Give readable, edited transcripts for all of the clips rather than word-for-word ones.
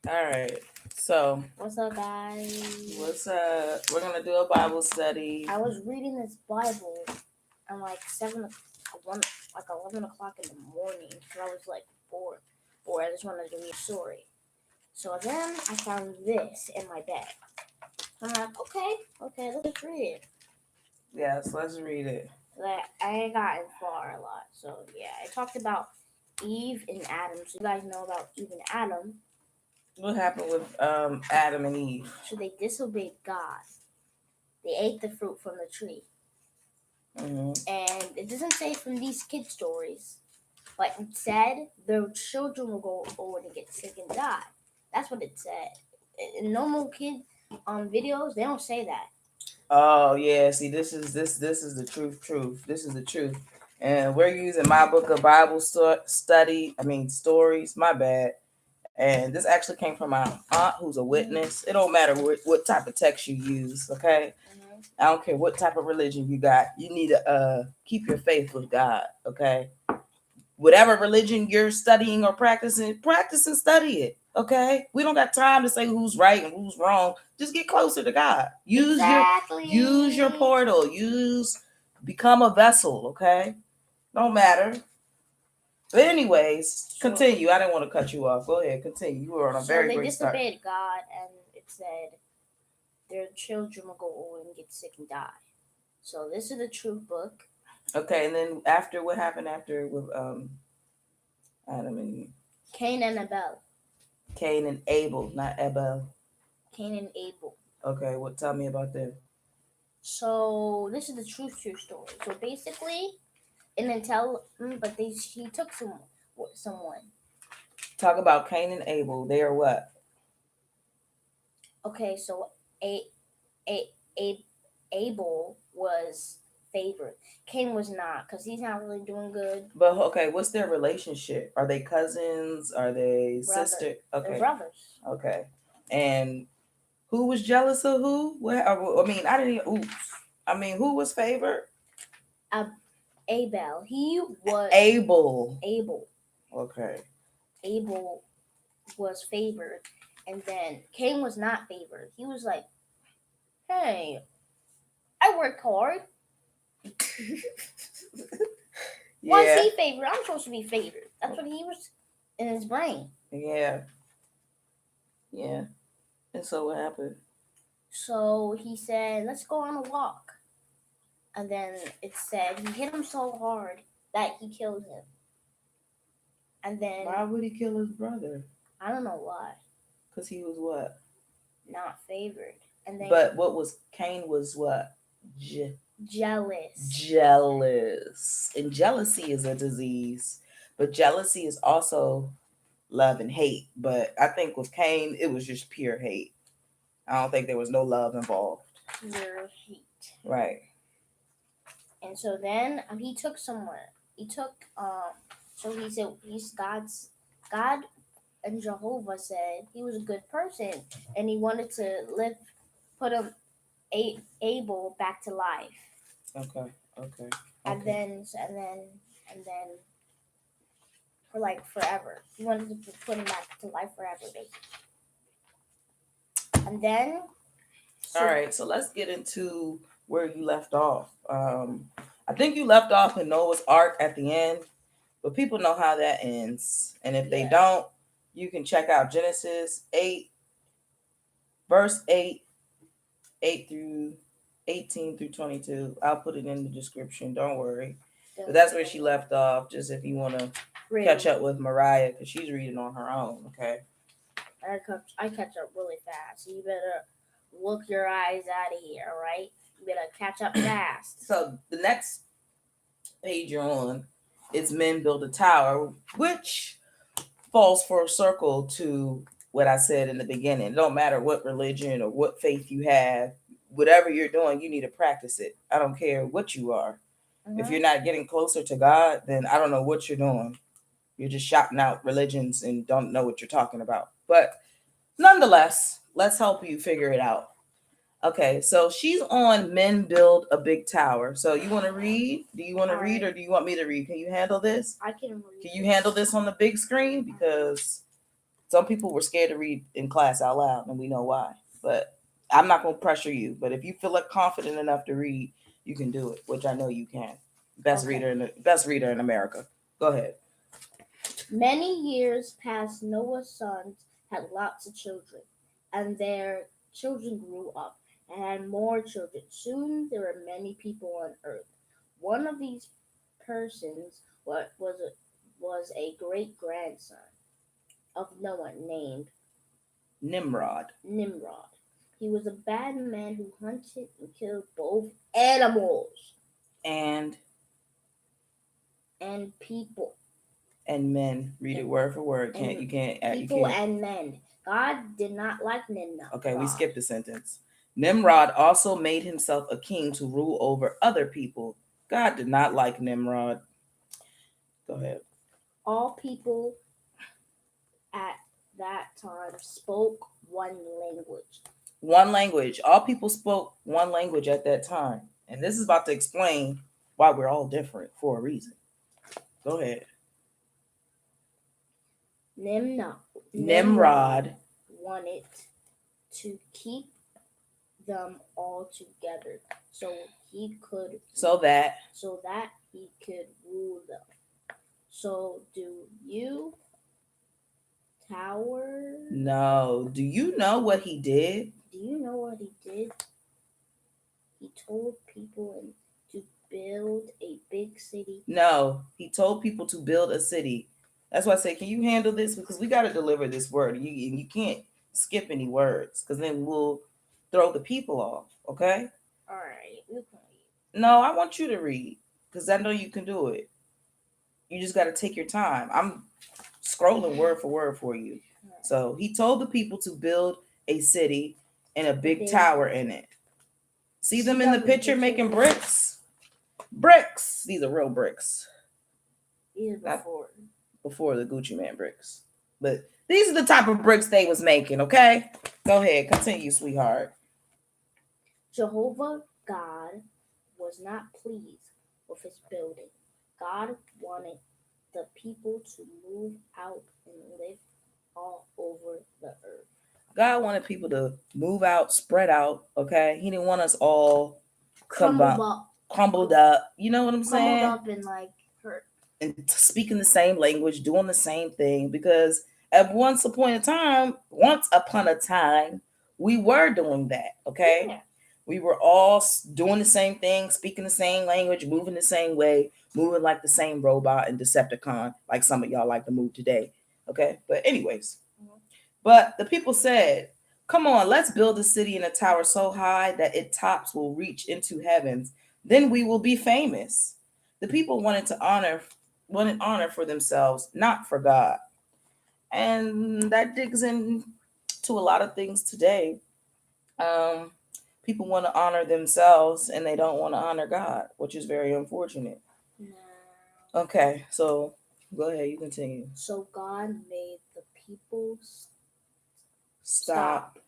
All right. So, What's up, guys? what's up? We're gonna do a Bible study. I was reading this Bible at like 11 o'clock in the morning because I was like bored. I just wanted to read a story. So then I found this in my bed. I'm like, okay, let's read it. Yes, let's read it. I ain't gotten far a lot. So yeah, I talked about Eve and Adam. So you guys know about Eve and Adam. What happened with Adam and Eve? So they disobeyed God. They ate the fruit from the tree. Mm-hmm. And it doesn't say from these kid stories, but it said their children will go old and get sick and die. That's what it said. In normal kid videos, they don't say that. Oh yeah. See, this is the truth. This is the truth. And we're using my book of Bible study. I mean stories. My bad. And this actually came from my aunt, who's a witness. It don't matter what type of text you use. Okay. Mm-hmm. I don't care what type of religion you got. You need to keep your faith with God. Okay. Whatever religion you're studying or practicing, practice and study it. Okay. We don't got time to say who's right and who's wrong. Just get closer to God. Use your portal. Become a vessel. Okay. Don't matter. But anyways, continue. I didn't want to cut you off. Go ahead, continue. You were on a very great start. So they disobeyed God, and it said their children will go old and get sick and die. So this is the truth book. Okay, and then after, what happened after with Adam and Eve? Cain and Abel. Cain and Abel, not Abel. Cain and Abel. Okay, tell me about that. So this is the truth story. So basically, and then she took someone. Talk about Cain and Abel. They are what? Okay, so Abel was favored. Cain was not, because he's not really doing good. But okay, what's their relationship? Are they cousins? Are they sisters? Okay, they're brothers. Okay, and who was jealous of who? What? I mean, I didn't. Oops. I mean, who was favored? Abel. He was Abel. Okay. Abel was favored, and then Cain was not favored. He was like, "Hey, I worked hard." Why is he favored? I'm supposed to be favored. That's what he was in his brain. Yeah. And so what happened? So he said, "Let's go on a walk." And then it said he hit him so hard that he killed him. And then why would he kill his brother? I don't know why. Because he was what? Not favored. And then but what was Cain was what? Jealous. And jealousy is a disease. But jealousy is also love and hate. But I think with Cain, it was just pure hate. I don't think there was no love involved. Pure hate. Right. And so then he took someone. So he said God and Jehovah said he was a good person and he wanted to put him Abel back to life. Okay. And then for like forever. He wanted to put him back to life forever, basically. And then all right, so let's get into where you left off. I think you left off in Noah's Ark at the end, but people know how that ends. And if they don't, you can check out Genesis 8, verse 8 through 18 through 22. I'll put it in the description. Don't worry. But that's where she left off, just if you want to catch up with Mariah, because she's reading on her own, okay? I catch up really fast. So you better look your eyes out of here, all right? You better catch up fast. So the next page you're on is Men Build a Tower, which falls for a circle to what I said in the beginning. It don't matter what religion or what faith you have. Whatever you're doing, you need to practice it. I don't care what you are. Mm-hmm. If you're not getting closer to God, then I don't know what you're doing. You're just shouting out religions and don't know what you're talking about. But nonetheless, let's help you figure it out. Okay, so she's on Men Build a Big Tower. So you want to read? Do you want to read or do you want me to read? Can you handle this? I can read. Can you handle this on the big screen? Because it's Some people were scared to read in class out loud, and we know why. But I'm not gonna pressure you. But if you feel like confident enough to read, you can do it, which I know you can. Okay. Best reader in America. Go ahead. Many years passed. Noah's sons had lots of children, and their children grew up and had more children. Soon there were many people on earth. One of these persons was a great grandson of Noah named Nimrod. Nimrod. He was a bad man who hunted and killed both animals And and people. men. Read it word for word. And You can't you people can't. and men. God did not like Nimrod. Okay, we skipped the sentence. Nimrod also made himself a king to rule over other people. God did not like Nimrod. Go ahead. All people at that time spoke one language. One language. All people spoke one language at that time. And this is about to explain why we're all different for a reason. Go ahead. Nimrod wanted to keep them all together so that he could rule them. So do you tower? No. Do you know what he did? Do you know what he did? He told people to build a big city. No, he told people to build a city. That's why I say, can you handle this? Because we got to deliver this word. You can't skip any words because then we'll throw the people off. Okay? All right. You can read. No, I want you to read because I know you can do it. You just got to take your time. I'm scrolling word for word for you. So he told the people to build a city and a big tower in it. See them in the picture making bricks? Bricks. These are real bricks. These are before the Gucci Man bricks. But these are the type of bricks they was making, okay? Go ahead. Continue, sweetheart. Jehovah God was not pleased with his building. God wanted the people to move out and live all over the earth. God wanted people to move out, spread out, okay? He didn't want us all crumbled up. You know what I'm saying? Crumbled up and like hurt. And speaking the same language, doing the same thing. Because at once upon a time, we were doing that, okay? Yeah. We were all doing the same thing, speaking the same language, moving the same way, moving like the same robot and Decepticon, like some of y'all like to move today, okay? But anyways, but the people said, come on, let's build a city and a tower so high that its tops will reach into heavens. Then we will be famous. The people wanted honor for themselves, not for God. And that digs into a lot of things today. People want to honor themselves and they don't want to honor God, which is very unfortunate. No. Okay, so go ahead, you continue. So God made the people stop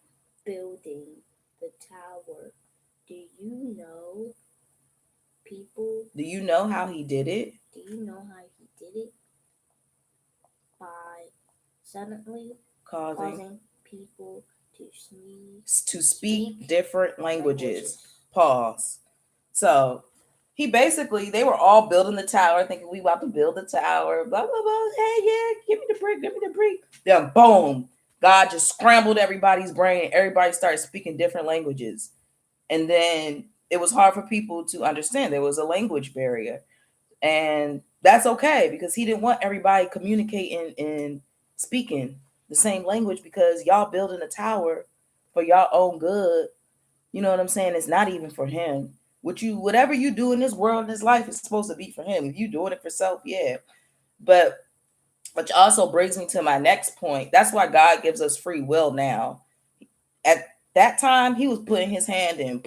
building the tower. Do you know, people? Do you know how he did it? Do you know how he did it? By suddenly causing people to speak different languages. Pause. So they were all building the tower, thinking we about to build the tower, blah, blah, blah. Hey, yeah, give me the brick. Then boom, God just scrambled everybody's brain. Everybody started speaking different languages. And then it was hard for people to understand. There was a language barrier. And that's okay because he didn't want everybody communicating and speaking the same language because y'all building a tower for y'all own good. You know what I'm saying? It's not even for him. Whatever you do in this world, in this life, is supposed to be for him. If you doing it for self, yeah. But which also brings me to my next point. That's why God gives us free will now. At that time, he was putting his hand in.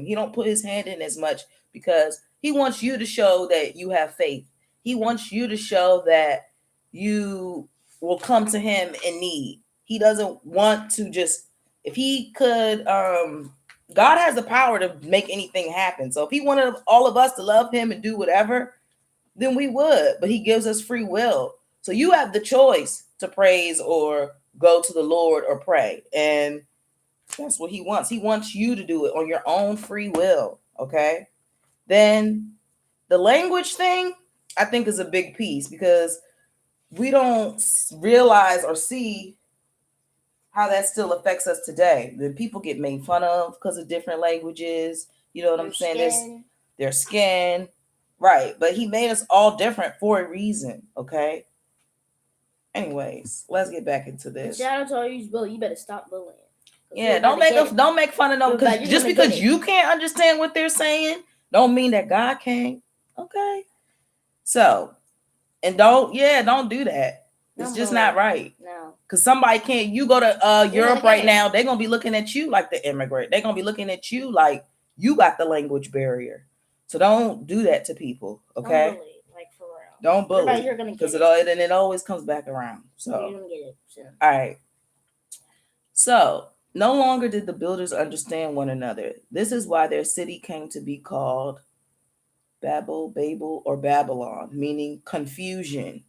He don't put his hand in as much because he wants you to show that you have faith. He wants you to show that you will come to him in need. He doesn't want to just, if he could, God has the power to make anything happen. So if he wanted all of us to love him and do whatever, then we would. But he gives us free will. So you have the choice to praise or go to the Lord or pray. And that's what he wants. He wants you to do it on your own free will. Okay. Then the language thing, I think, is a big piece because we don't realize or see how that still affects us today. The people get made fun of because of different languages. You know what I'm saying? There's their skin. Right. But he made us all different for a reason. Okay. Anyways, let's get back into this. Shout out to all you bully. You better stop bullying. Yeah, don't make fun of them because just because you can't understand what they're saying, don't mean that God can't. Okay. So, and don't do that. It's just not right. No. Because somebody can't, you go to Europe right now, they're going to be looking at you like the immigrant. They're going to be looking at you like you got the language barrier. So don't do that to people, okay? Don't bully, like for real. Don't bully. Because it always comes back around. So, you're going to get it soon. All right. So, no longer did the builders understand one another. This is why their city came to be called Babel, or Babylon, meaning confusion.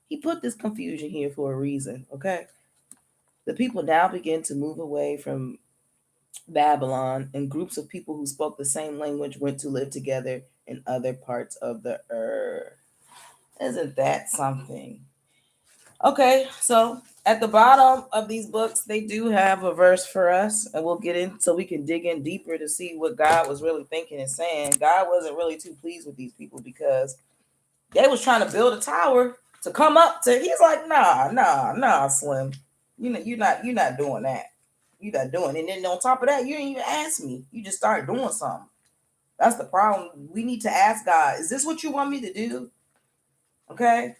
He put this confusion here for a reason, okay? The people now begin to move away from Babylon, and groups of people who spoke the same language went to live together in other parts of the earth. Isn't that something? Okay, so at the bottom of these books, they do have a verse for us, and we'll get in so we can dig in deeper to see what God was really thinking and saying. God wasn't really too pleased with these people because they was trying to build a tower to come up to. He's like, nah, Slim, you're not doing that. You're not doing it. And then on top of that, you didn't even ask me. You just started doing something. That's the problem. We need to ask God, is this what you want me to do? Okay.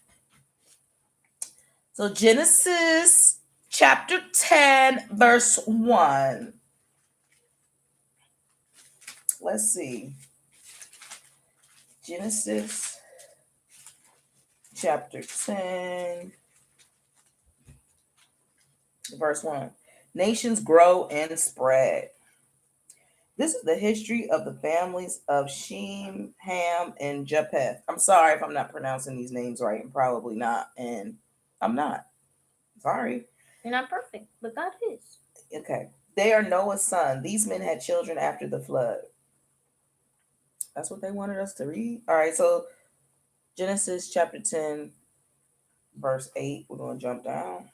So Genesis chapter 10, verse 1. Let's see. Genesis chapter 10, verse 1. Nations grow and spread. This is the history of the families of Shem, Ham, and Japheth. I'm sorry if I'm not pronouncing these names right, and probably not. And I'm not. Sorry. You're not perfect, but God is. Okay. They are Noah's son. These men had children after the flood. That's what they wanted us to read. All right. So Genesis chapter 10, verse 8. We're going to jump down.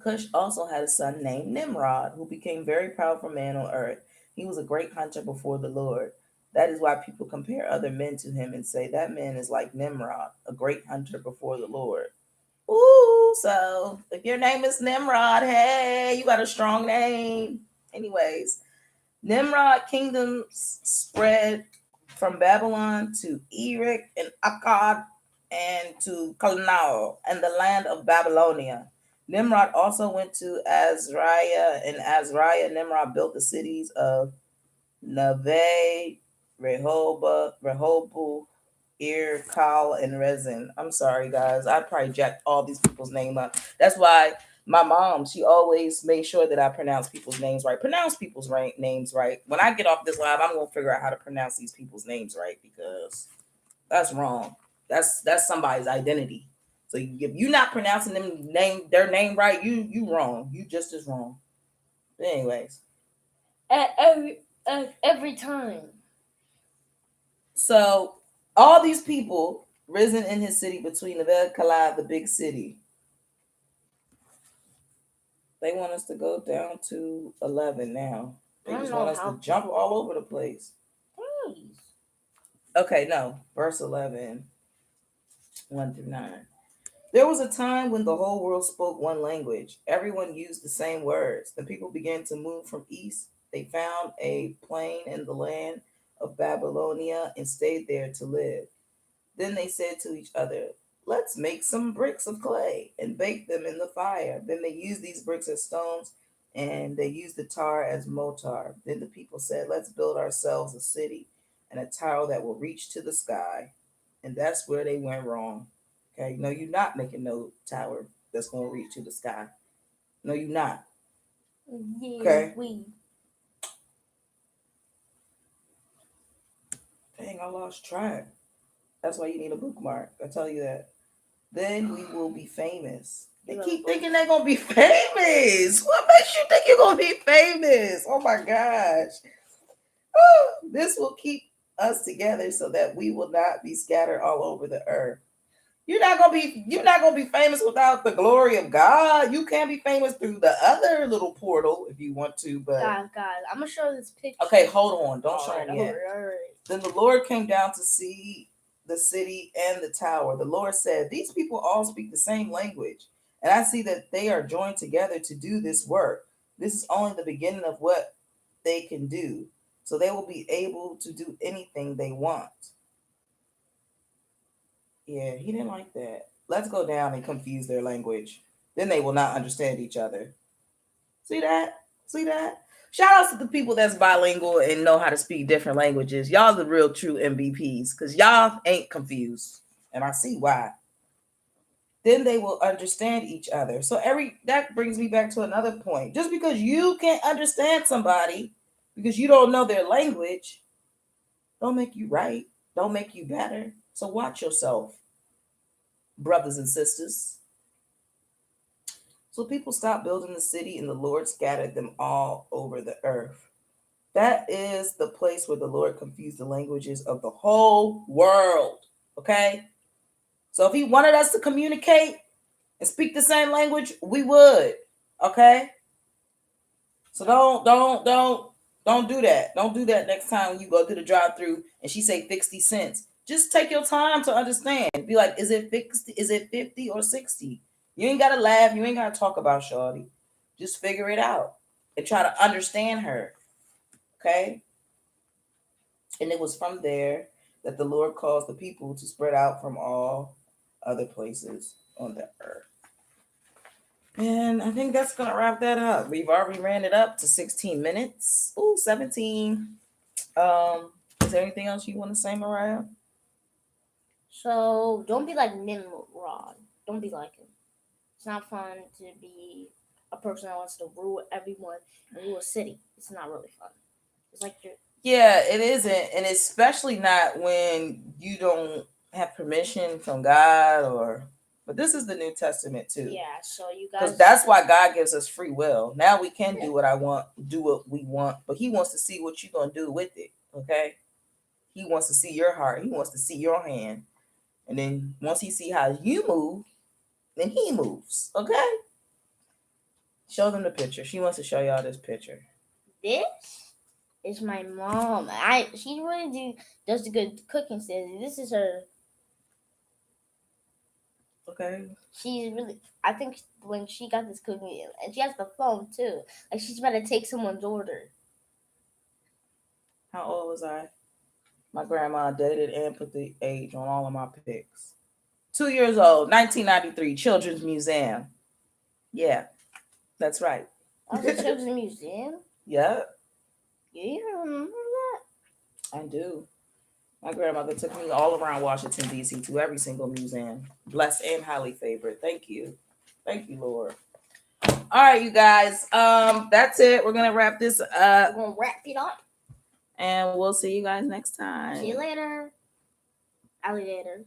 Cush also had a son named Nimrod, who became very powerful man on earth. He was a great hunter before the Lord. That is why people compare other men to him and say that man is like Nimrod, a great hunter before the Lord. Ooh, so if your name is Nimrod, hey, you got a strong name. Anyways, Nimrod kingdoms spread from Babylon to Erech and Akkad and to Calneh and the land of Babylonia. Nimrod also went to Azariah, and Azariah Nimrod built the cities of Nave, Rehoboth, Ir, Kal, and Rezin. I'm sorry, guys. I probably jacked all these people's name up. That's why my mom, she always made sure that I pronounce people's names right. Pronounce people's names right. When I get off this live, I'm going to figure out how to pronounce these people's names right because that's wrong. That's somebody's identity. So if you're not pronouncing their name right, you wrong. You just as wrong. But anyways, every time. So all these people risen in his city between Nabel Kala, the big city. They want us to go down to 11 now. They just want us to jump all over the place. Please. Okay, no. Verse 11, 1 through 9. There was a time when the whole world spoke one language. Everyone used the same words. The people began to move from east. They found a plain in the land of Babylonia and stayed there to live. Then they said to each other, let's make some bricks of clay and bake them in the fire. Then they used these bricks as stones and they used the tar as mortar. Then the people said, let's build ourselves a city and a tower that will reach to the sky. And that's where they went wrong. Okay, no, you're not making no tower that's going to reach to the sky. No, you're not. Okay. Dang, I lost track. That's why you need a bookmark. I tell you that. then we will be famous. They You're keep gonna thinking they're gonna be famous. What makes you think you're gonna be famous? Oh my gosh. This will keep us together so that we will not be scattered all over the earth. You're not gonna be famous without the glory of God. You can be famous through the other little portal if you want to, but guys, I'm gonna show this picture. okay, hold on. Don't show Alright, them yet. alright. Then the Lord came down to see the city and the tower. The Lord said, these people all speak the same language, and I see that they are joined together to do this work. This is only the beginning of what they can do. So they will be able to do anything they want. Yeah, he didn't like that. Let's go down and confuse their language. Then they will not understand each other. See that? See that? Shout out to the people that's bilingual and know how to speak different languages. Y'all the real true MVPs because y'all ain't confused. And I see why. Then they will understand each other. So that brings me back to another point. Just because you can't understand somebody because you don't know their language, don't make you right. Don't make you better. So watch yourself, brothers and sisters. So people stopped building the city and the Lord scattered them all over the earth. That is the place where the Lord confused the languages of the whole world. Okay? So if he wanted us to communicate and speak the same language, we would. Okay? So don't do that. Don't do that next time when you go through the drive-through and she say 60 cents. Just take your time to understand. Be like, is it 50, is it 50 or 60? You ain't gotta laugh, you ain't gotta talk about shorty. Just figure it out and try to understand her. Okay? And it was from there that the Lord caused the people to spread out from all other places on the earth. And I think that's going to wrap that up. We've already ran it up to 16 minutes. Ooh, 17. Is there anything else you want to say, Mariah? So don't be like Nimrod. Don't be like him. It's not fun to be a person that wants to rule everyone and rule a city. It's not really fun. It's like you're Yeah, it isn't. And especially not when you don't have permission from God or. But this is the New Testament too. yeah. So you Because guys, that's why God gives us free will. Now we can do what I want, do what we want, but He wants to see what you're gonna do with it. Okay? He wants to see your heart. He wants to see your hand, and then once He see how you move, then He moves. Okay? Show them the picture. She wants to show y'all this picture. this is my mom. She really does the good cooking. Says this is her. Okay. She's really. I think when she got this cooking, and she has the phone too. Like she's about to take someone's order. How old was I? My grandma dated and put the age on all of my pics. 2 years old, 1993, Children's Museum. Yeah, that's right. I was at Children's Museum. Yep, Yeah, you remember that? I do. My grandmother took me all around Washington, D.C. to every single museum. Blessed and highly favored. Thank you. Thank you, Lord. All right, you guys. That's it. We're gonna wrap this up. We're gonna wrap it up. And we'll see you guys next time. See you later, alligators.